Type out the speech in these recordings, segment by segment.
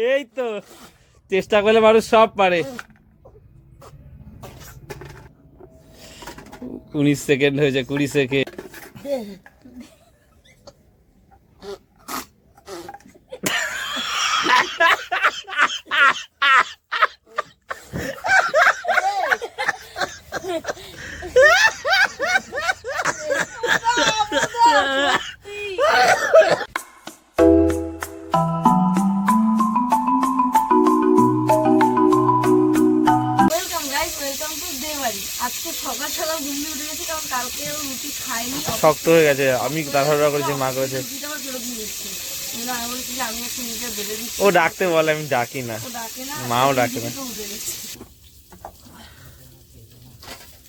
এই তো চেষ্টা করলে মানুষ সব পারে। 19 সেকেন্ড হয়েছে, 20 সেকেন্ড। শক্ত হয়ে গেছে, আমি তাড়াহুড়া করেছি, মা করেছে। ও ডাকতে বলে, আমি ডাকি না, মাও ডাকে না।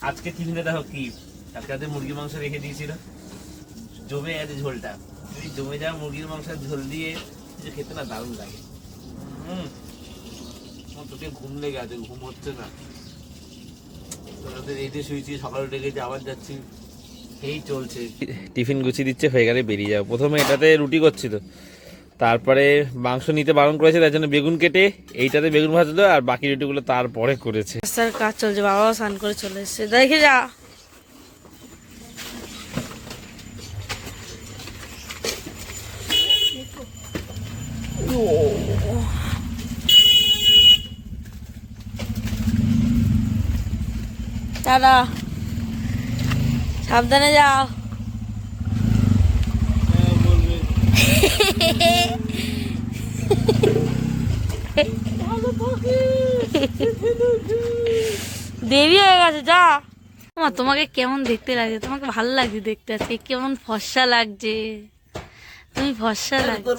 আজকে টিফিনে দেখো কি, আজকে মুরগির মাংস রেখে দিয়েছিল, জমে গেছে ঝোলটা। জমে যাওয়া মুরগির মাংসের ঝোল দিয়ে কিছু খেতে না দারুণ লাগে। তোকে ঘুম লেগে আছে, ঘুম হচ্ছে না। এইতে শুয়েছি, সকালে উঠে গেছি, আবার যাচ্ছি, এই চলছে। টিফিন গুছিয়ে দিচ্ছে, হয়ে গেলে বেরিয়ে যাবো। প্রথমে এটাতে রুটি করছিল, তারপরে মাংস নিতে বারণ করেছে, তার জন্য বেগুন কেটে এইটাতে বেগুন ভাজলো, আর বাকি রুটিগুলো তারপরে করেছে। স্যার কাজ চলছে, বাবাও স্নান করে চলে এসছে, দেখে যা। দাদা সাবধানে যাও। দেরি হয়ে গেছে, যা। তোমাকে কেমন দেখতে লাগছে? তোমাকে ভালো লাগছে দেখতে, আজকে কেমন ফর্সা লাগছে। তুমি ফর্সা লাগছে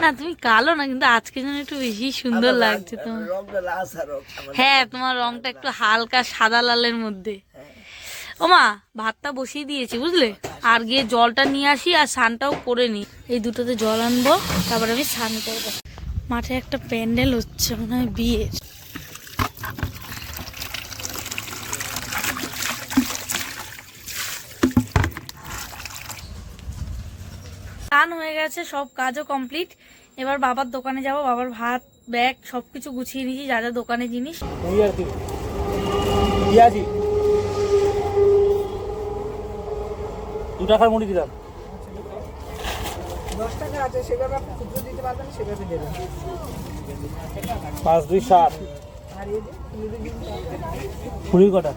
না, তুমি কালো না, কিন্তু আজকে যেন একটু বেশি সুন্দর লাগছে তোমার। হ্যাঁ, তোমার রংটা একটু হালকা সাদা লালের মধ্যে। ওমা, ভাতটা বসিয়ে দিয়েছি বুঝলে, আর গিয়ে জলটা নিয়ে আসি, আর স্নানটাও করে নি। এই দুটোতে জল আনবো, তারপরে আমি স্নান করবো। মাঠে একটা প্যান্ডেল হচ্ছে, মনে হয় বিয়ের। স্নান হয়ে গেছে, সব কাজও কমপ্লিট। এবার বাবার দোকানে যাব, বাবার ভাত ব্যাগ সবকিছু গুছিয়ে নিয়েছি, যা যা দোকানে জিনিস। 2 টাকার মুড়ি দিলাম, 10 টাকা আছে, সেভাবে আপনি খুচরো দিতে পারবেন, সেভাবে দেবেন। 5 2 7। আর এই যে ফুলি কটা?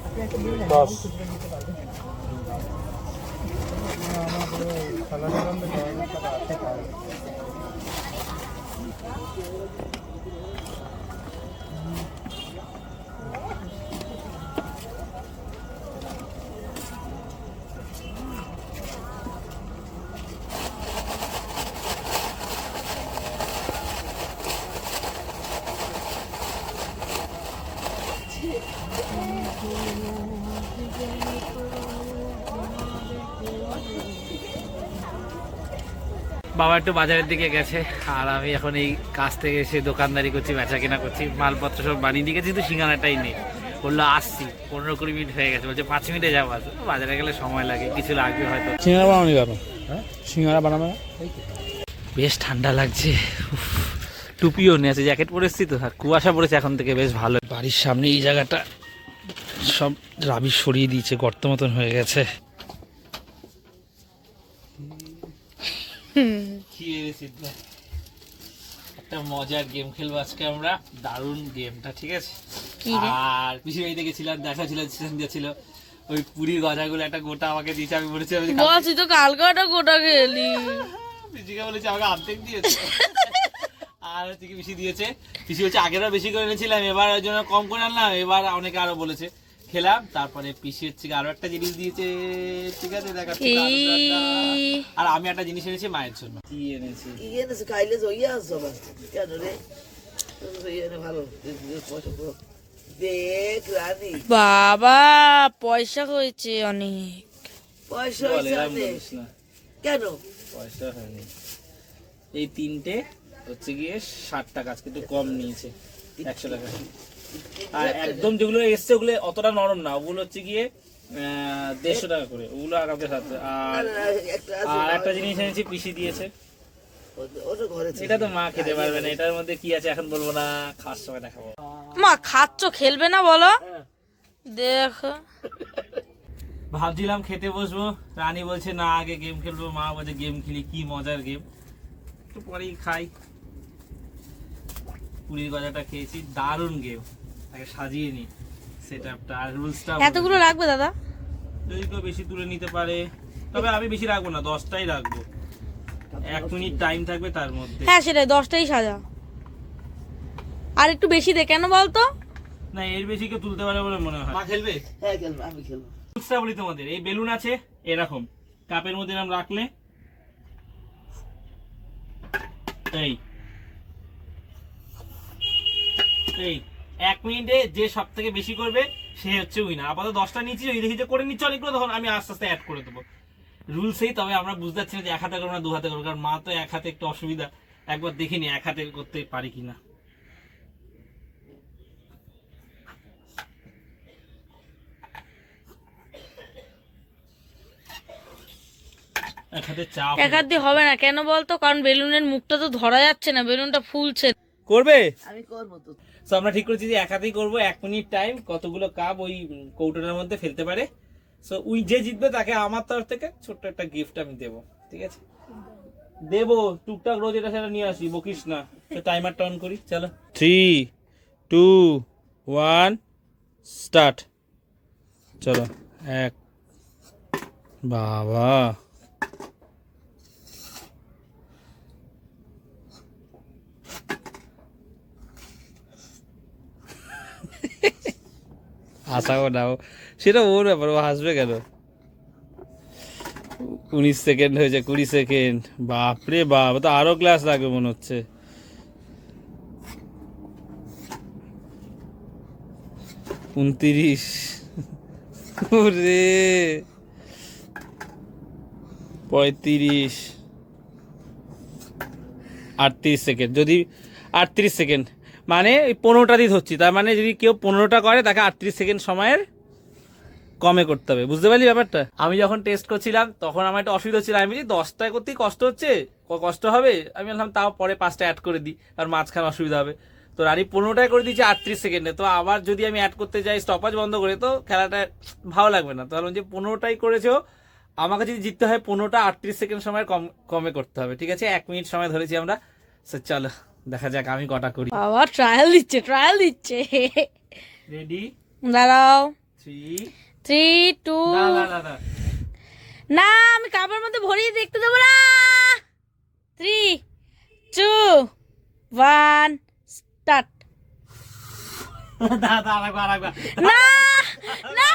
আপনি একটা দিন 10। খুচরো দিতে পারবেন। বাবা একটু বাজারের দিকে গেছে, আর আমি এখন এই কাজ থেকে এসে দোকানদারি করছি, বেচা কেনা করছি, মালপত্র সব বানিয়ে দিয়ে গেছি, কিন্তু সিঙ্গারাটাই নেই। বললো আসছি, 15-20 মিনিট হয়ে গেছে, বলছে 5 মিনিটে যাবো। বাজারে গেলে সময় লাগে, কিছু লাগবে হয়তো। সিঙ্গারা বানানো যাবে, সিঙ্গারা বানাবো। বেশ ঠান্ডা লাগছে, টুপিও নিয়ে আছে, জ্যাকেট পরে এসছি তো, আর কুয়াশা পড়েছে এখন থেকে, বেশ ভালো। বাড়ির সামনে এই জায়গাটা সব রাবিশ সরিয়ে দিয়েছে, গর্ত মতন হয়ে গেছে। একটা মজার গেম খেলবো আজকে আমরা, দারুণ গেমটা, ঠিক আছে? আর পিসি বাড়িতে গেছিলাম, দেখা ছিল ওই পুরীর গজাগুলো একটা গোটা আমাকে দিয়েছে, আমি বলেছি তো কালকাটা গোটা খেলি, পিসিকে বলেছি আমাকে অর্ধেক দিয়েছে, আর হচ্ছে কি পিসি দিয়েছে। পিসি হচ্ছে আগেরও বেশি করে এনেছিলাম, এবার ওই জন্য কম করে আনলাম, এবার অনেকে আরো বলেছে, খেলাম। তারপরে পিসি হচ্ছে আরো একটা জিনিস দিয়েছে, ঠিক আছে? দেখাচ্ছি। আর আমি একটা জিনিস এনেছি মায়ের জন্য। কি এনেছি? খাইলে জইয়া আসছো কেন রে? ভালো দেখ রানী, বাবা পয়সা হয়েছে অনেক। পয়সা কেন? পয়সা হয়নি, এই তিনটে হচ্ছে গিয়ে 60 টাকা, আজকে একটু কম নিয়েছে, 100 টাকা। আর একদম যেগুলো এসছে ওগুলো অতটা নরম না, ওগুলো হচ্ছে গিয়ে 150 টাকা করে, ওগুলো আগামী সাথে। আর একটা জিনিস এনেছি, পিসি দিয়েছে, ওটা ঘরে ছিল। এটা তো মা খেতে পারবে না, এটার মধ্যে কি আছে এখন বলবো না, খাওয়ার সময় দেখাবো। মা খাচ্ছ, খেলবে না বলো? দেখো ভাবছিলাম খেতে বসবো, রানী বলছে না আগে গেম খেলবো, মা বলছে গেম খেলি, কি মজার গেম, একটু পরেই খাই। পুরীর গজাটা খেয়েছি, দারুণ গেম, আগে সাজিয়ে নি সেটআপটা আর রুলসটা। এতগুলো লাগবে দাদা? যদি কেউ বেশি তুলে নিতে পারে, তবে আমি বেশি রাখবো না, 10টাই রাখবো, 1 মিনিট টাইম থাকবে তার মধ্যে। হ্যাঁ সেটাই, 10টাই সাজা। আর একটু বেশি দে, কেন বলতো? না এর বেশি কেউ তুলতে পারে বলে মনে হয়। মা খেলবে? হ্যাঁ খেলবো, আমি খেলবো। রুলসটা বলি তোমাদের, এই বেলুন আছে এরকম, কাপের মধ্যে এরকম রাখলে এই এই 1 মিনিটে যে সব থেকে বেশি করবে সে হচ্ছে উইনার। আপাতত 10টা নিচ্ছি, ওই দেখি যে করে নিচ্ছি অনেকগুলো, তখন আমি আস্তে আস্তে অ্যাড করে দেবো। রুলসেই, তবে আমরা বুঝতে পারছি না যে 1 হাতে করবো না 2 হাতে করবো, কারণ মা তো 1 হাতে একটু অসুবিধা, একবার দেখিনি 1 হাতে করতে পারি কিনা। এক হাতে চাপ এক হাত দিয়ে হবে না, কেন বলতো? কারণ বেলুনের মুখটা তো ধরা যাচ্ছে না, বেলুনটা ফুলছে। করবে। আমি করবো তো। তো আমরা ঠিক করেছি যে 1 হাতেই করবো, 1 মিনিট টাইম, কতগুলো কাপ ওই কৌটোটার মধ্যে ফেলতে পারে। সো উই যে জিতবে তাকে আমার তরফ থেকে ছোট্ট একটা গিফট আমি দেবো, ঠিক আছে? দেবো টুকটাক, রোজ এটা সেটা নিয়ে আসি, বকিস না। তো টাইমারটা অন করি, চলো। 3, 2, 1 স্টার্ট। চলো। 1 বাবা, হাসাবো না, সেটা ওর ব্যাপার, ও হাসবে কেন? 19 সেকেন্ড হয়েছে, 20 সেকেন্ড, বাপরে বাপ, তো আরো ক্লাস লাগবে মনে হচ্ছে। 29, ওরে 35, 38 সেকেন্ড, যদি 38 সেকেন্ড মানে 15টা দিয়ে ধরছি, তার মানে যদি কেউ 15টা করে তাকে 38 সেকেন্ড সময়ের কমে করতে হবে, বুঝতে পারলি ব্যাপারটা? আমি যখন টেস্ট করছিলাম তখন আমার একটা অসুবিধা ছিল, আমি বলছি 10টায় করতেই কষ্ট হচ্ছে, কষ্ট হবে, আমি বললাম তাও পরে 5টা অ্যাড করে দিই, আর মাঝখানে অসুবিধা হবে। তো রানি 15টায় করে দিয়েছি 38 সেকেন্ডে, তো আবার যদি আমি অ্যাড করতে যাই স্টপাজ বন্ধ করে, তো খেলাটা ভালো লাগবে না। তো ভাবলাম যে 15টাই করেছো, আমাকে যদি জিততে হয় 15টা 38 সেকেন্ড সময় কমে করতে হবে, ঠিক আছে? 1 মিনিট সময় ধরেছি আমরা। চলো দেখা যাক আমি কটা করি। বাবা ট্রায়াল দিচ্ছে, ট্রায়াল দিচ্ছে। রেডি? দাঁড়াও। 3, 3, 2, না আমি কাপের মধ্যে ভরিয়ে দেখতে দেবো না। 3, 2, 1 স্টার্ট। না না,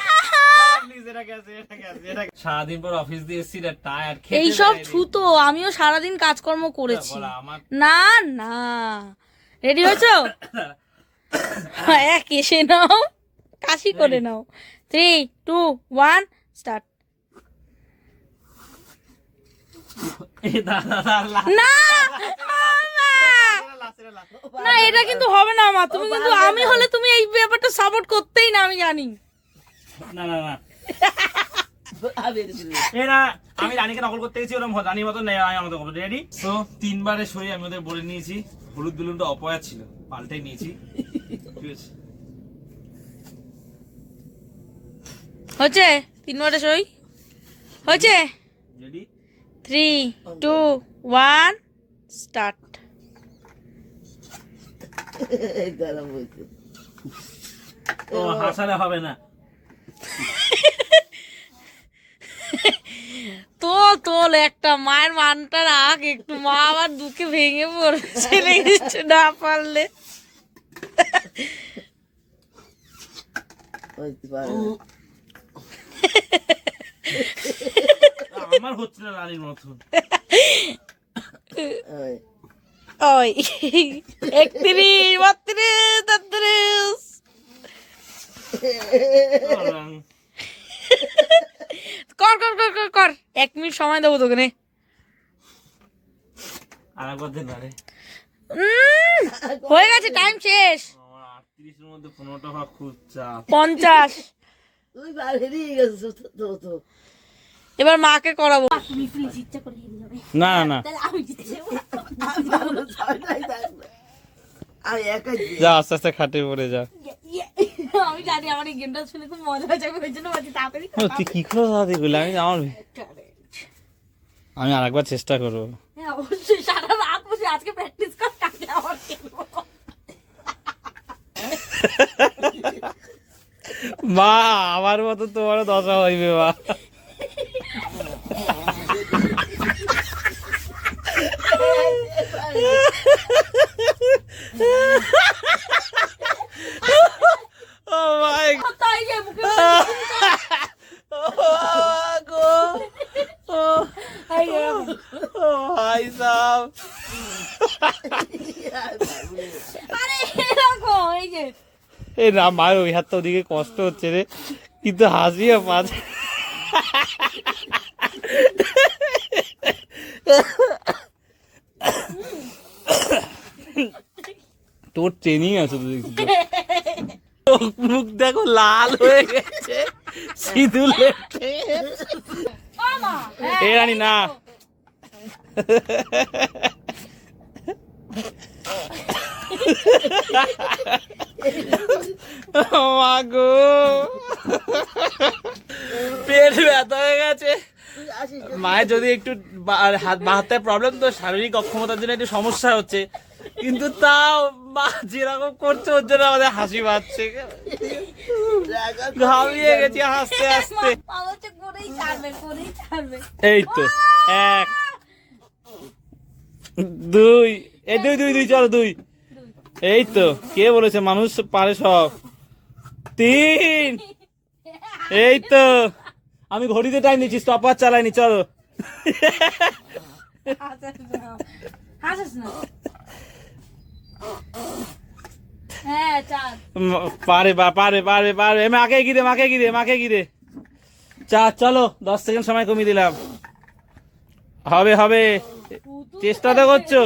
সারাদিন পর অফিস দিয়ে এসছি, টায়ার্ড, এইসব ছুতো, আমিও সারাদিন কাজকর্ম করেছি। না না, রেডি হয়েছো? এক এসে নাও, কাশি করে নাও। 3, 2, 1 স্টার্ট। না না, এটা কিন্তু হবে না মা, তুমি কিন্তু, আমি হলে তুমি এই ব্যাপারটা সাপোর্ট করতেই না, আমি জানি। না না না, আমি আমি রানীকে নকল করতে গেছি, ওরকম রানীর মতো নেই, আমি আমাদের রেডি। তো 3বারে সই আমি ওদের বলে নিয়েছি, হলুদ বেলুনটা অপয়া ছিল, পাল্টাই নিয়েছি, ঠিক আছে? হচ্ছে 3বারে সই হয়েছে। রেডি? 3, 2, 1 স্টার্ট। গরম হয়েছে। ও হাসালে হবে না। তোল একটা, মায়ের মানটা রাখ একটু, মা আবার দুঃখে ভেঙে পড়ছে না পারলে। হইতে পারে না। আমার হচ্ছে না রানীর মতন। ওই, ওই 31, 32, 33। কর কর কর কর কর, 1 মিনিট সময় দেবো তোকে। আরেকবার দেন আরে। হয়ে গেছে, টাইম শেষ। আমার 38 এর মধ্যে 15টা ভাগ খুব চাপ। 50। তুই বাইরে নিয়ে গেছিস তো তো। এবার মাকে করাবো। না না আমি একাই যা আস্তে আস্তে খাটে পড়ে যা। আমি জানি আমার এই গেমটা শুনে খুব মজা হয়ে যাবে, ওই জন্য বলছি তাড়াতাড়ি তুই কি করে দাদি বলে আমি আর একবার চেষ্টা করবো। হ্যাঁ অবশ্যই, সারা রাত বসে আজকে প্র্যাকটিস কর, কালকে আবার খেলবো। মা আমার মতো তোমারও দশা হইবে মা। Oh my God. তাই যে মুখে ভাই সাহেব আরে এরকম এই যে এই না মায়ের ওই হাতটা ওদিকে কষ্ট হচ্ছে রে, কিন্তু হাসিও পাচ্ছে। তোর ট্রেনিং আছে তো দেখছি তো। চোখ মুখ দেখো লাল হয়ে গেছে সিঁদুরে। মামা এ রানী না ও মা গো, পেট ব্যথা হয়ে গেছে। মায়ের যদি একটু হাতে প্রবলেম, তো শারীরিক অক্ষমতার জন্য একটু সমস্যা হচ্ছে, কিন্তু তাও মা যেরকম করছে ওর জন্য আমাদের হাসি পাচ্ছে। ঘামিয়ে গেছি হাসতে হাসতে। বাবা হচ্ছে করেই ছাড়বে। এই তো এক দুই, এই দুই দুই দুই চলো দুই, এই তো কে বলেছে মানুষ পারে সব। তিন, এই তো আমি ঘড়িতে টাইম দিচ্ছি, স্টপার চালাইনি, চলো। হাসিস না। হ্যাঁ চার। পারে বা পারে পারে পারে, মাকে গিয়ে মাকে গিয়ে চার, চলো 10 সেকেন্ড সময় কমিয়ে দিলাম। হবে হবে, চেষ্টা তো করছো।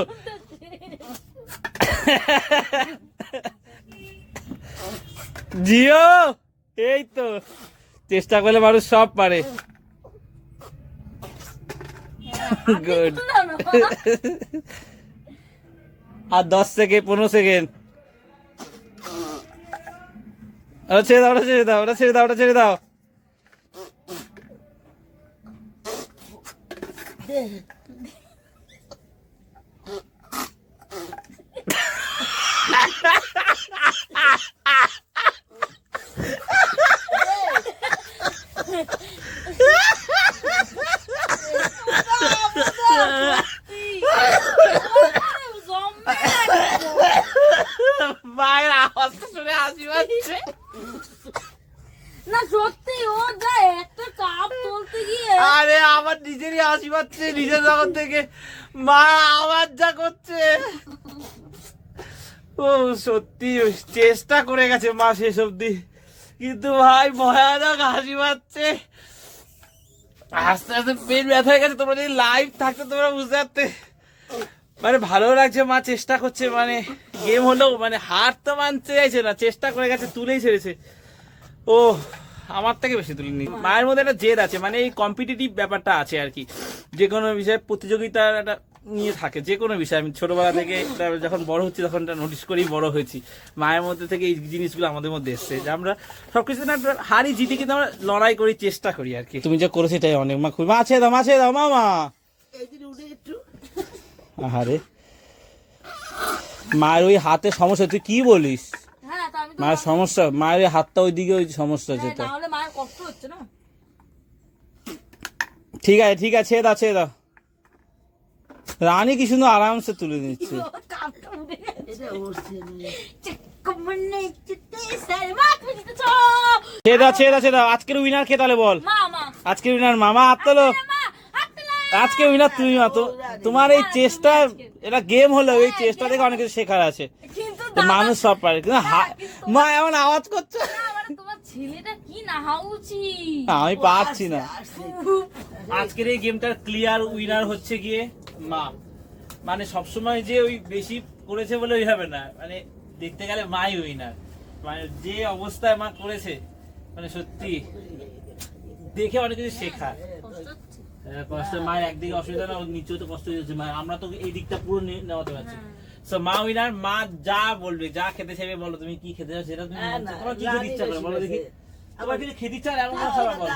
জিও, এই তো চেষ্টা করলে মানুষ সব পারে। গুড। আর 10 সেকেন্ড, 15 সেকেন্ড। ছেড়ে দাও, ছেড়ে দাও। মায়ের আওয়াজটা শুনে হাসি পাচ্ছে। না সত্যি ও যা একটা কাপ তুলতে গিয়ে আরে আমার নিজেরই হাসি পাচ্ছে নিজের জগৎ থেকে, মা আওয়াজ যা করছে। ও সত্যি চেষ্টা করে গেছে মা শেষ অব্দি, কিন্তু ভাই ভয়ানক হাসি পাচ্ছে। আস্তে আস্তে পেট ব্যথা হয়ে গেছে। তোমরা যদি লাইভ থাকতে তোমরা বুঝতে পারতে। মানে ভালো লাগছে, মা চেষ্টা করছে, মানে গেম হলেও মানে হার তো মানতে চাইছে না, চেষ্টা করে গেছে, তুলেই ছেড়েছে। ও আমার থেকে বেশি তুলিনি। মায়ের মধ্যে একটা জেদ আছে, মানে এই কম্পিটিটিভ ব্যাপারটা আছে আর কি। যে কোনো বিষয়ে প্রতিযোগিতার একটা নিয়ে থাকে, যে কোনো বিষয়। আমি ছোটবেলা থেকে যখন বড় হচ্ছি তখন নোটিস করেই বড় হয়েছি। মায়ের মধ্যে থেকে এই জিনিসগুলো আমাদের মধ্যে এসছে, যে আমরা সবকিছু না হারি জিতি, কিন্তু আমরা লড়াই করি, চেষ্টা করি আর কি। তুমি যা করেছো এটাই অনেক। মা খুব মাছে দাও মামা। আরে মায়ের ওই হাতে সমস্যা, তুই কি বলিস? হ্যাঁ তা আমি তো মায়ের সমস্যা, মায়ের ওই হাতটা ওইদিকে ওই সমস্যা হ্যাঁ, যেটা। তাহলে মায়ের কষ্ট হচ্ছে না। ঠিক আছে ছেড়ে দাও। রানী কি সুন্দর আরামসে তুলে নিচ্ছে। কাপটা উঠে গেছে। এটা উঠছে না। চিকমনে চিতে সারে মা তুমি দিতেছো। ছেড়ে দাও। আজকের উইনার কে তাহলে বল? মামা আজকের উইনার মামা। হাত তোলো। মা হাতলা। আজকে উইনার তুমি মা। তো তোমার এই চেষ্টা, এটা গেম হলো, এই চেষ্টা থেকে অনেক কিছু শেখার আছে। কিন্তু তো মানুষ সব পারে, কিন্তু মা এমন আওয়াজ করছে। মানে তোমার ছেলেটা কি না উচিত। আমি পাচ্ছি না। আসছে। আজকের এই গেমটার ক্লিয়ার উইনার হচ্ছে গিয়ে মা। মানে সবসময় যে ওই বেশি করেছে বলে ওই হবে না, মানে দেখতে গেলে মাই উইনার। মানে যে অবস্থায় মা করেছে, মানে সত্যি দেখে অনেক কিছু শেখা। কষ্ট হচ্ছে? কষ্ট মায়ের একদিকে অসুবিধা না, ওর নিচেও তো কষ্ট হয়ে যাচ্ছে মায়ের, আমরা তো এই দিকটা পুরো নেওয়াতে পারছি। সো মা উইনার, মা যা বলবে, যা খেতে চাইবে বলো, তুমি কি খেতে চাও সেটা তুমি তোমার কি খেতে ইচ্ছা করে বলো দেখি। তোমার কিছু খেতে ইচ্ছা এমন কোনো খাবার বলো।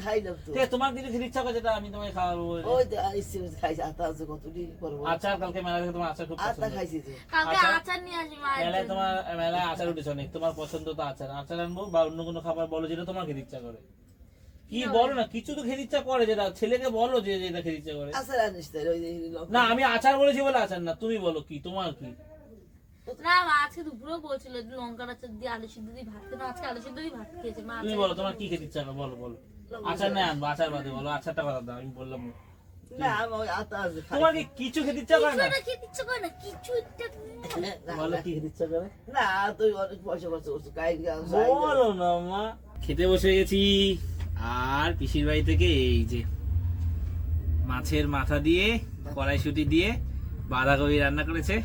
খাইলাম তো। ঠিক আছে, তোমার কিছু খেতে ইচ্ছা করে যেটা আমি তোমাকে খাওয়াবো। ওই যে ইচ্ছে করে খাইছি, আতা আছে কতটি করবো। আচার, কালকে মেলা থেকে তোমার আচার খুব আতা পছন্দ। খাইছি তো। কালকে আচ্ছা। আচার নিয়ে আসি মা। মেলায় তোমার মেলায় আচার উঠেছে অনেক, তোমার পছন্দ তো আচার, আচার আনবো বা অন্য কোনো খাবার বলো যেটা তোমার খেতে ইচ্ছা করে। কি বলো না, কিছু তো খেতে ইচ্ছা করে, যেটা ছেলেকে বলো যে যেটা খেতে ইচ্ছা করে। আচার আনিস তাই, ওই যে লঙ্কা। না আমি আচার বলেছি বলে আচার না, তুমি বলো কি তোমার কি। না মা আজকে দুপুরেও বলছিল যে লঙ্কার আচার দিয়ে আলু সিদ্ধ দিয়ে ভাত খেতে, আজকে আলু সিদ্ধ দিয়ে ভাত খেয়েছে মা। তুমি বলো তোমার কি খেতে ইচ্ছা করে, বলো বলো। আচার নাই আনবো, আচার বাদে বলো, আচারটা কথা দাও, আমি বললাম। না আমি ওই আতা আছে খাই। তোমার কি কিছু খেতে ইচ্ছা করে না? খেতে ইচ্ছে করে না কিছু একটা। বলো কি খেতে ইচ্ছা করে। না তুই অনেক পয়সা খরচ করছিস, গাই বলো না মা। খেতে বসে গেছি, আর পিসির বাড়ি থেকে এই যে মাছের মাথা দিয়ে কড়াইশুঁটি দিয়ে বাঁধাকপি রান্না করেছে,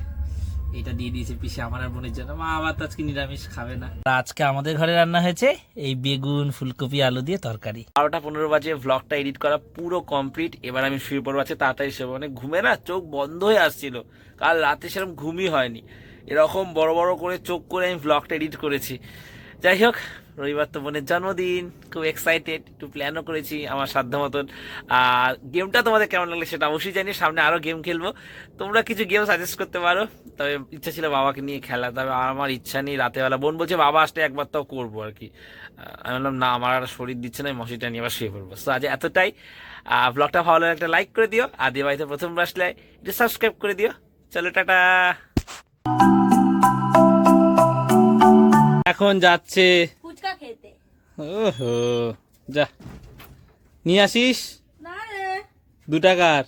এটা দিয়ে দিয়েছে পিসি আমার আর বোনের জন্য। মা আবার তো আজকে নিরামিষ খাবে না। আজকে আমাদের ঘরে রান্না হয়েছে এই বেগুন ফুলকপি আলু দিয়ে তরকারি। 12টা 15 বাজে, ব্লগটা এডিট করা পুরো কমপ্লিট। এবার আমি শুয়ে পড়বো, আছে তাড়াতাড়ি শুয়ে পড়বো। মানে ঘুমে না চোখ বন্ধ হয়ে আসছিল, কাল রাতে সেরকম ঘুমই হয়নি। এরকম বড় বড় করে চোখ করে আমি ব্লগটা এডিট করেছি। যাই হোক, রবিবার তো বোনের জন্মদিন, খুব এক্সাইটেড, একটু প্ল্যানও করেছি আমার সাধ্য মতন। আর গেমটা তোমাদের কেমন লাগলে সেটা অবশ্যই জানি, সামনে আরও গেম খেলবো, তোমরা কিছু গেম সাজেস্ট করতে পারো। তবে ইচ্ছা ছিল বাবাকে নিয়ে খেলা, তবে আমার ইচ্ছা নেই রাতেবেলা। বোন বলছে বাবা আসলে একবার তাও করবো আর কি। আমি বললাম না, আমার আর শরীর দিচ্ছে না, মশিটা নিয়ে আবার শুয়ে পড়বো। সো আজ এতটাই। ব্লগটা ভালো লাগলে একটা লাইক করে দিও, আর দিয়ে বাড়িতে প্রথমবার আসলে একটু সাবস্ক্রাইব করে দিও। চলো টাটা। এখন যাচ্ছে ফুচকা খেতে। ওহো, যা নিয়ে আসিস না রে 2 টাকার।